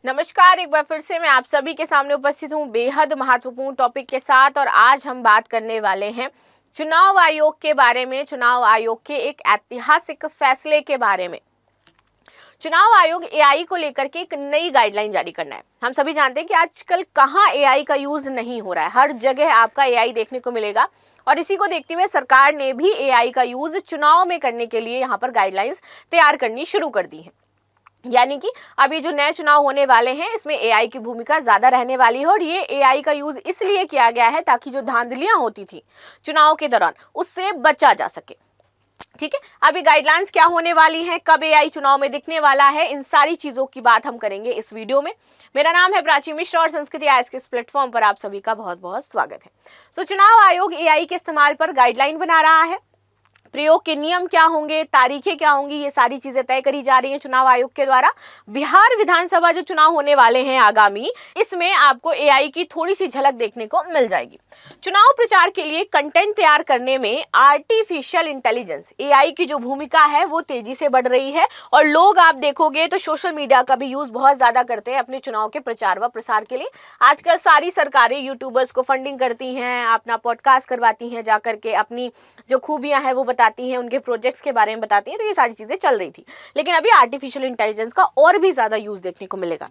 नमस्कार, एक बार फिर से मैं आप सभी के सामने उपस्थित हूँ बेहद महत्वपूर्ण टॉपिक के साथ। और आज हम बात करने वाले हैं चुनाव आयोग के बारे में, चुनाव आयोग के एक ऐतिहासिक फैसले के बारे में। चुनाव आयोग एआई को लेकर के एक नई गाइडलाइन जारी करना है। हम सभी जानते हैं कि आजकल कहाँ एआई का यूज नहीं हो रहा है, हर जगह आपका एआई देखने को मिलेगा। और इसी को देखते हुए सरकार ने भी एआई का यूज चुनाव में करने के लिए यहाँ पर गाइडलाइंस तैयार करनी शुरू कर दी है। यानी कि अब ये जो नए चुनाव होने वाले हैं इसमें एआई की भूमिका ज्यादा रहने वाली है। और ये एआई का यूज इसलिए किया गया है ताकि जो धांधलियां होती थी चुनाव के दौरान उससे बचा जा सके। ठीक है, अभी गाइडलाइंस क्या होने वाली हैं, कब एआई चुनाव में दिखने वाला है, इन सारी चीजों की बात हम करेंगे इस वीडियो में। मेरा नाम है प्राची मिश्रा और संस्कृति आईएएस के इस प्लेटफॉर्म पर आप सभी का बहुत बहुत स्वागत है। चुनाव आयोग एआई के इस्तेमाल पर गाइडलाइन बना रहा है। प्रयोग के नियम क्या होंगे, तारीखें क्या होंगी, ये सारी चीजें तय करी जा रही हैं चुनाव आयोग के द्वारा। बिहार विधानसभा जो चुनाव होने वाले हैं आगामी, इसमें आपको एआई की थोड़ी सी झलक देखने को मिल जाएगी। चुनाव प्रचार के लिए कंटेंट तैयार करने में आर्टिफिशियल इंटेलिजेंस एआई की जो भूमिका है वो तेजी से बढ़ रही है। और लोग आप देखोगे तो सोशल मीडिया का भी यूज बहुत ज्यादा करते हैं अपने चुनाव के प्रचार व प्रसार के लिए। आजकल सारी सरकारें यूट्यूबर्स को फंडिंग करती हैं, अपना पॉडकास्ट करवाती हैं, जाकर के अपनी जो खूबियां हैं वो बताती हैं, उनके प्रोजेक्ट्स के बारे में बताती हैं। तो ये सारी चीजें चल रही थी, लेकिन अभी आर्टिफिशियल इंटेलिजेंस का और भी ज्यादा यूज देखने को मिलेगा।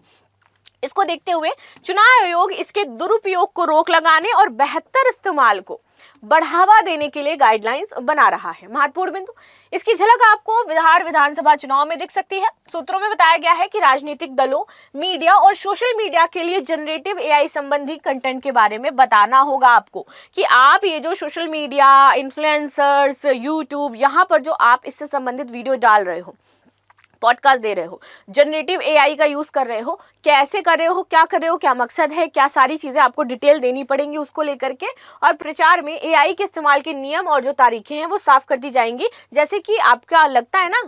इसको देखते हुए चुनाव आयोग इसके दुरुपयोग को रोक लगाने और बेहतर इस्तेमाल को बढ़ावा देने के लिए गाइडलाइंस बना रहा है। महत्वपूर्ण बिंदु, इसकी झलक आपको बिहार विधानसभा चुनाव में दिख सकती है। सूत्रों में बताया गया है कि राजनीतिक दलों, मीडिया और सोशल मीडिया के लिए जनरेटिव एआई संबंधी कंटेंट के बारे में बताना होगा आपको कि आप ये जो सोशल मीडिया, इन्फ्लुएंसर्स, यूट्यूब, यहाँ पर जो आप इससे संबंधित वीडियो डाल रहे हो, पॉडकास्ट दे रहे हो, जनरेटिव एआई का यूज कर रहे हो, कैसे कर रहे हो, क्या कर रहे हो, क्या मकसद है, क्या सारी चीजें आपको डिटेल देनी पड़ेंगी उसको लेकर के। और प्रचार में एआई के इस्तेमाल के नियम और जो तारीखें हैं वो साफ कर दी जाएंगी। जैसे कि आपका लगता है ना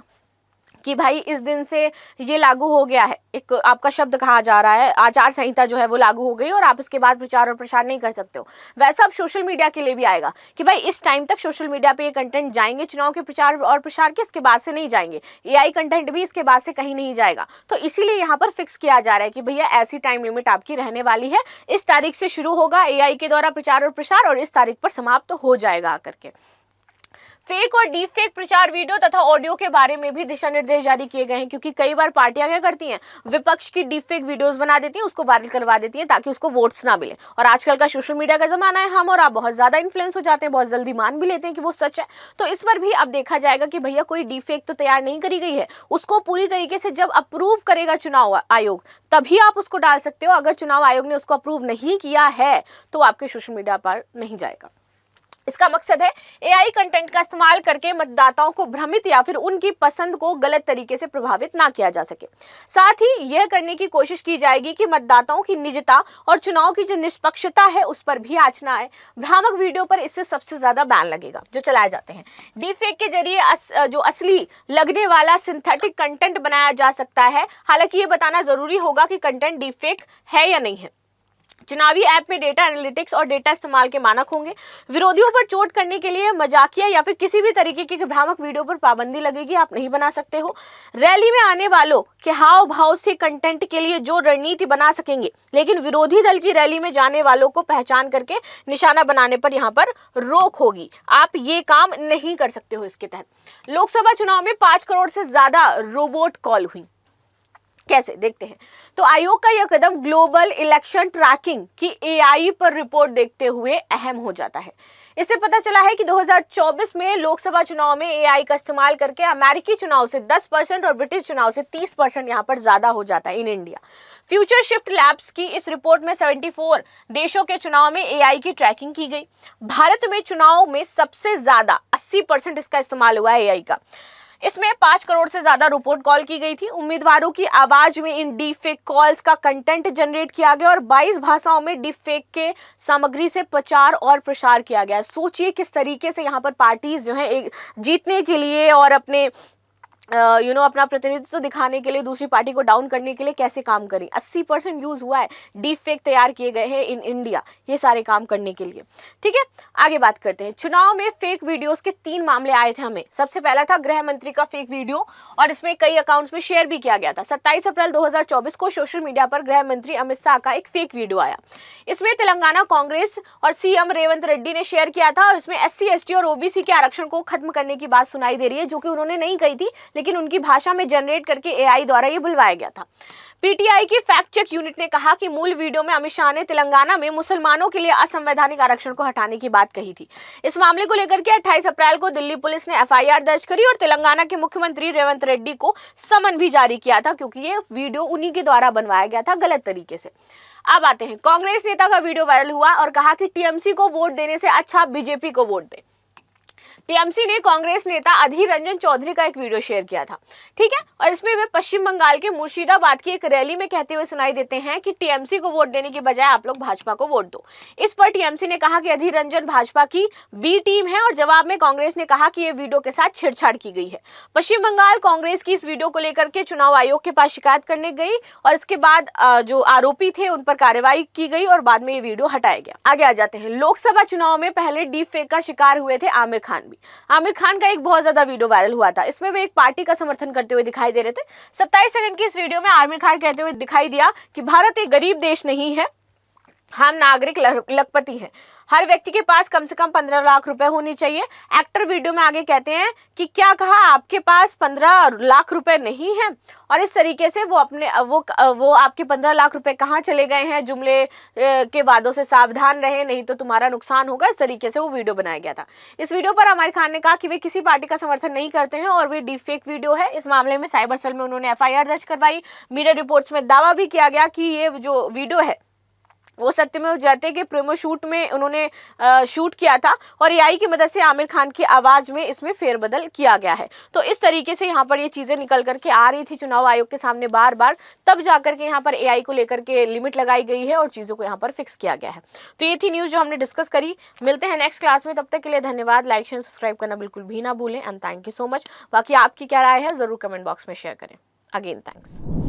कि भाई इस दिन से ये लागू हो गया है, एक आपका शब्द कहा जा रहा है, आचार संहिता जो है वो लागू हो गई और आप इसके बाद प्रचार और प्रसार नहीं कर सकते हो, वैसा अब सोशल मीडिया के लिए भी आएगा कि भाई इस टाइम तक सोशल मीडिया पे ये कंटेंट जाएंगे चुनाव के प्रचार और प्रसार के, इसके बाद से नहीं जाएंगे। एआई कंटेंट भी इसके बाद से कहीं नहीं जाएगा। तो इसीलिए यहाँ पर फिक्स किया जा रहा है कि भैया ऐसी टाइम लिमिट आपकी रहने वाली है, इस तारीख से शुरू होगा एआई के द्वारा प्रचार और प्रसार और इस तारीख पर समाप्त हो जाएगा आकर के। फेक और डीप फेक प्रचार वीडियो तथा ऑडियो के बारे में भी दिशा निर्देश जारी किए गए हैं, क्योंकि कई बार पार्टियां क्या करती हैं, विपक्ष की डीप फेक वीडियोस बना देती हैं, उसको वायरल करवा देती हैं ताकि उसको वोट्स ना मिले। और आजकल का सोशल मीडिया का जमाना है, हम और आप बहुत ज्यादा इन्फ्लुएंस हो जाते हैं, बहुत जल्दी मान भी लेते हैं कि वो सच है। तो इस पर भी अब देखा जाएगा कि भैया कोई डीप फेक तो तैयार नहीं करी गई है, उसको पूरी तरीके से जब अप्रूव करेगा चुनाव आयोग तभी आप उसको डाल सकते हो। अगर चुनाव आयोग ने उसको अप्रूव नहीं किया है तो आपके सोशल मीडिया पर नहीं जाएगा। इसका मकसद है एआई कंटेंट का इस्तेमाल करके मतदाताओं को भ्रमित या फिर उनकी पसंद को गलत तरीके से प्रभावित ना किया जा सके। साथ ही यह करने की कोशिश की जाएगी कि मतदाताओं की निजता और चुनाव की जो निष्पक्षता है उस पर भी आंच ना आए। भ्रामक वीडियो पर इससे सबसे ज्यादा बैन लगेगा जो चलाए जाते हैं। डीपफेक के जरिए जो असली लगने वाला सिंथेटिक कंटेंट बनाया जा सकता है। हालांकि ये बताना जरूरी होगा कि कंटेंट डीपफेक है या नहीं है। चुनावी ऐप में डेटा एनालिटिक्स और डेटा इस्तेमाल के मानक होंगे। विरोधियों पर चोट करने के लिए मजाकिया या फिर किसी भी तरीके के भ्रामक वीडियो पर पाबंदी लगेगी, आप नहीं बना सकते हो। रैली में आने वालों के हाव भाव से कंटेंट के लिए जो रणनीति बना सकेंगे, लेकिन विरोधी दल की रैली में जाने वालों को पहचान करके निशाना बनाने पर यहाँ पर रोक होगी, आप ये काम नहीं कर सकते हो। इसके तहत लोकसभा चुनाव में 5 करोड़ से ज्यादा रोबोट कॉल हुई। कैसे, देखते हैं। तो आयोग का यह कदम ग्लोबल इलेक्शन ट्रैकिंग की एआई पर रिपोर्ट देखते हुए अहम हो जाता है। इससे पता चला है कि 2024 में लोकसभा चुनाव में एआई का इस्तेमाल करके अमेरिकी चुनाव से 10% और ब्रिटिश चुनाव से 30% यहाँ पर ज्यादा हो जाता है in India. Future shift labs की इस रिपोर्ट में 74 देशों के चुनाव में एआई की ट्रैकिंग की गई। भारत में चुनाव में सबसे ज्यादा 80% इसका इस्तेमाल हुआ है एआई का। इसमें 5 करोड़ से ज्यादा रिपोर्ट कॉल की गई थी। उम्मीदवारों की आवाज में इन डीपफेक कॉल्स का कंटेंट जनरेट किया गया और 22 भाषाओं में डीपफेक के सामग्री से प्रचार और प्रसार किया गया। सोचिए किस तरीके से यहाँ पर पार्टीज जो है जीतने के लिए और अपने अपना प्रतिनिधित्व दिखाने के लिए, दूसरी पार्टी को डाउन करने के लिए कैसे काम करें। 80% यूज हुआ है, डीप फेक तैयार किए गए हैं इन इंडिया ये सारे काम करने के लिए। ठीक है, आगे बात करते हैं। चुनाव में फेक वीडियोस के 3 मामले आए थे हमें। सबसे पहला था गृह मंत्री का फेक वीडियो, और इसमें कई अकाउंट्स में शेयर भी किया गया था। 27 अप्रैल 2024 को सोशल मीडिया पर गृह मंत्री अमित शाह का एक फेक वीडियो आया। इसमें तेलंगाना कांग्रेस और सीएम रेवंत रेड्डी ने शेयर किया था, और इसमें SC ST और OBC के आरक्षण को खत्म करने की बात सुनाई दे रही है, जो कि उन्होंने नहीं कही थी, लेकिन उनकी भाषा में जनरेट करके AI द्वारा ये बुलवाया गया था। PTI की फैक्ट चेक यूनिट ने कहा कि मूल वीडियो में अमित शाह ने तेलंगाना में मुसलमानों के लिए असंवैधानिक आरक्षण को हटाने की बात कही थी। इस मामले को लेकर के 28 अप्रैल को दिल्ली पुलिस ने FIR दर्ज करी और तेलंगाना के मुख्यमंत्री रेवंत रेड्डी को समन भी जारी किया था, क्योंकि ये वीडियो उन्हीं के द्वारा बनवाया गया था गलत तरीके से। अब आते हैं, कांग्रेस नेता का वीडियो वायरल हुआ और कहा कि TMC को वोट देने से अच्छा BJP को वोट दे। TMC ने कांग्रेस नेता अधीर रंजन चौधरी का एक वीडियो शेयर किया था। ठीक है, और इसमें वे पश्चिम बंगाल के मुर्शिदाबाद की एक रैली में कहते हुए सुनाई देते हैं कि TMC को वोट देने की बजाय आप लोग भाजपा को वोट दो। इस पर TMC ने कहा कि अधीर रंजन भाजपा की B टीम है, और जवाब में कांग्रेस ने कहा कि यह वीडियो के साथ छेड़छाड़ की गई है। पश्चिम बंगाल कांग्रेस की इस वीडियो को लेकर के चुनाव आयोग के पास शिकायत करने गई, और इसके बाद जो आरोपी थे उन पर कार्रवाई की गई और बाद में ये वीडियो हटाया गया। आगे आ जाते हैं, लोकसभा चुनाव में पहले डीप फेक का शिकार हुए थे आमिर खान भी। आमिर खान का एक बहुत ज्यादा वीडियो वायरल हुआ था। इसमें वे एक पार्टी का समर्थन करते हुए दिखाई दे रहे थे। 27 सेकंड की इस वीडियो में आमिर खान कहते हुए दिखाई दिया कि भारत एक गरीब देश नहीं है, हम नागरिक लखपति हैं, हर व्यक्ति के पास कम से कम 15 लाख रुपए होनी चाहिए। एक्टर वीडियो में आगे कहते हैं कि क्या कहा, आपके पास 15 लाख रुपए नहीं है, और इस तरीके से वो आपके 15 लाख रुपए कहाँ चले गए हैं, जुमले के वादों से सावधान रहे नहीं तो तुम्हारा नुकसान होगा। इस तरीके से वो वीडियो बनाया गया था। इस वीडियो पर आमिर खान ने कहा कि वे किसी पार्टी का समर्थन नहीं करते हैं और वे डीप फेक वीडियो है। इस मामले में साइबर सेल में उन्होंने FIR दर्ज करवाई। मीडिया रिपोर्ट्स में दावा भी किया गया कि ये जो वीडियो है वो सत्यमेव जयते के प्रोमो शूट में उन्होंने शूट किया था, और AI की मदद से आमिर खान की आवाज में इसमें फेरबदल किया गया है। तो इस तरीके से यहाँ पर ये चीजें निकल करके आ रही थी चुनाव आयोग के सामने बार बार, तब जाकर के यहाँ पर AI को लेकर के लिमिट लगाई गई है और चीजों को यहाँ पर फिक्स किया गया है। तो ये थी न्यूज जो हमने डिस्कस करी। मिलते हैं नेक्स्ट क्लास में, तब तक के लिए धन्यवाद। लाइक शेयर सब्सक्राइब करना बिल्कुल भी ना भूलें, and thank you so much. बाकी आपकी क्या राय है जरूर कमेंट बॉक्स में शेयर करें। Again thanks.